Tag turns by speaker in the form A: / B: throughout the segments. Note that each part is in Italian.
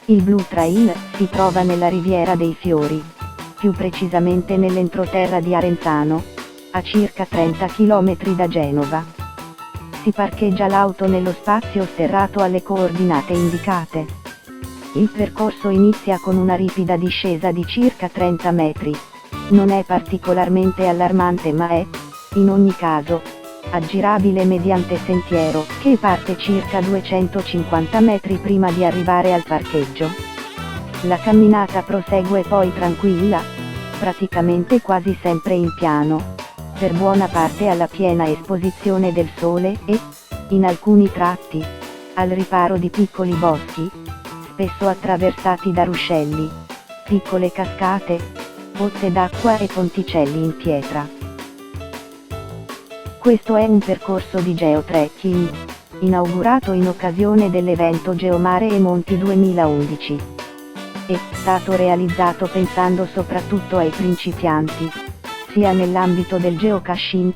A: Il Blue Trail si trova nella Riviera dei Fiori, più precisamente nell'entroterra di Arenzano, a circa 30 km da Genova. Si parcheggia l'auto nello spazio serrato alle coordinate indicate. Il percorso inizia con una ripida discesa di circa 30 metri. Non è particolarmente allarmante ma è, in ogni caso, aggirabile mediante sentiero, che parte circa 250 metri prima di arrivare al parcheggio. La camminata prosegue poi tranquilla, praticamente quasi sempre in piano, per buona parte alla piena esposizione del sole e, in alcuni tratti, al riparo di piccoli boschi, spesso attraversati da ruscelli, piccole cascate, pozze d'acqua e ponticelli in pietra. Questo è un percorso di geotrekking, inaugurato in occasione dell'evento Geomare e Monti 2011. È stato realizzato pensando soprattutto ai principianti, sia nell'ambito del geocaching,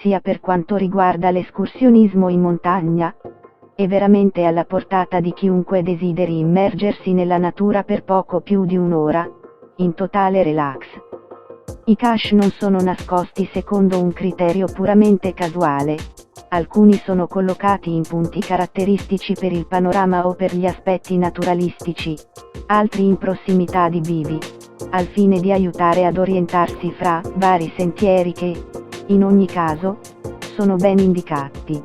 A: sia per quanto riguarda l'escursionismo in montagna. È veramente alla portata di chiunque desideri immergersi nella natura per poco più di un'ora, in totale relax. I cache non sono nascosti secondo un criterio puramente casuale. Alcuni sono collocati in punti caratteristici per il panorama o per gli aspetti naturalistici, altri in prossimità di bivi, al fine di aiutare ad orientarsi fra vari sentieri che, in ogni caso, sono ben indicati.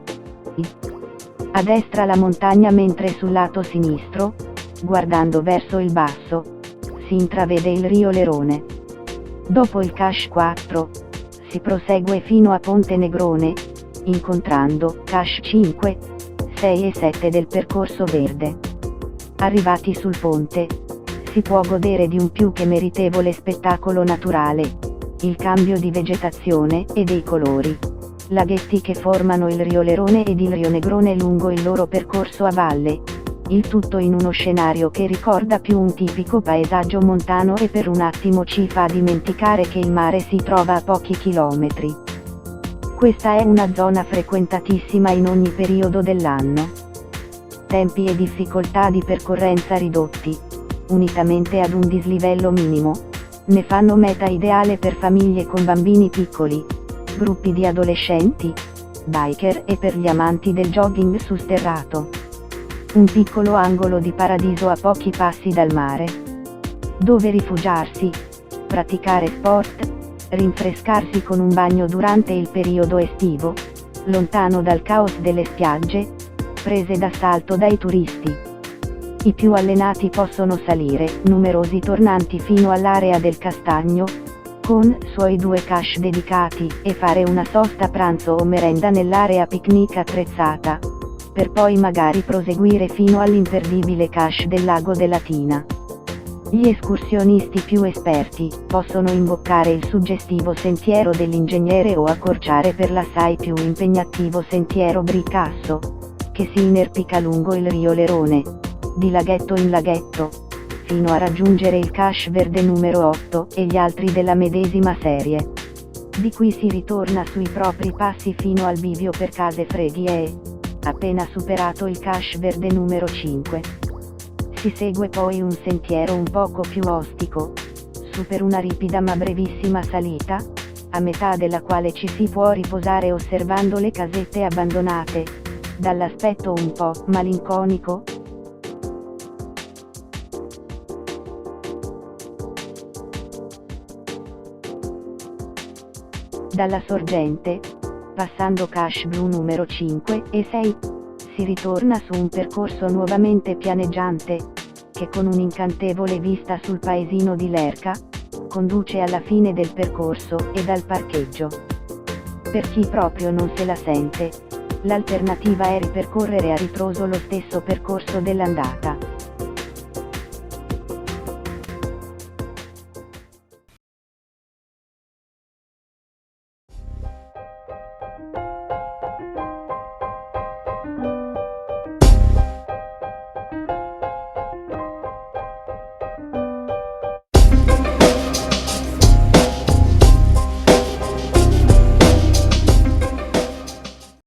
A: A destra la montagna, mentre sul lato sinistro, guardando verso il basso, si intravede il Rio Lerone. Dopo il cache 4, si prosegue fino a Ponte Negrone, incontrando cache 5, 6 e 7 del percorso verde. Arrivati sul ponte, si può godere di un più che meritevole spettacolo naturale, il cambio di vegetazione e dei colori, laghetti che formano il Rio Lerone ed il Rio Negrone lungo il loro percorso a valle, il tutto in uno scenario che ricorda più un tipico paesaggio montano e per un attimo ci fa dimenticare che il mare si trova a pochi chilometri. Questa è una zona frequentatissima in ogni periodo dell'anno. Tempi e difficoltà di percorrenza ridotti, unitamente ad un dislivello minimo, ne fanno meta ideale per famiglie con bambini piccoli, gruppi di adolescenti, biker e per gli amanti del jogging su sterrato. Un piccolo angolo di paradiso a pochi passi dal mare, dove rifugiarsi, praticare sport, rinfrescarsi con un bagno durante il periodo estivo, lontano dal caos delle spiagge, prese d'assalto dai turisti. I più allenati possono salire, numerosi tornanti fino all'area del Castagno, con suoi 2 cache dedicati, e fare una sosta pranzo o merenda nell'area picnic attrezzata, per poi magari proseguire fino all'imperdibile cache del lago della Tina. Gli escursionisti più esperti possono imboccare il suggestivo sentiero dell'Ingegnere o accorciare per l'assai più impegnativo sentiero Bricasso, che si inerpica lungo il Rio Lerone, di laghetto in laghetto, fino a raggiungere il cache verde numero 8 e gli altri della medesima serie. Di qui si ritorna sui propri passi fino al bivio per Case Freddi e, appena superato il cache verde numero 5, si segue poi un sentiero un poco più ostico, su per una ripida ma brevissima salita, a metà della quale ci si può riposare osservando le casette abbandonate, dall'aspetto un po' malinconico. Dalla sorgente, passando cache blu numero 5 e 6, si ritorna su un percorso nuovamente pianeggiante, che con un'incantevole vista sul paesino di Lerca, conduce alla fine del percorso e dal parcheggio. Per chi proprio non se la sente, l'alternativa è ripercorrere a ritroso lo stesso percorso dell'andata.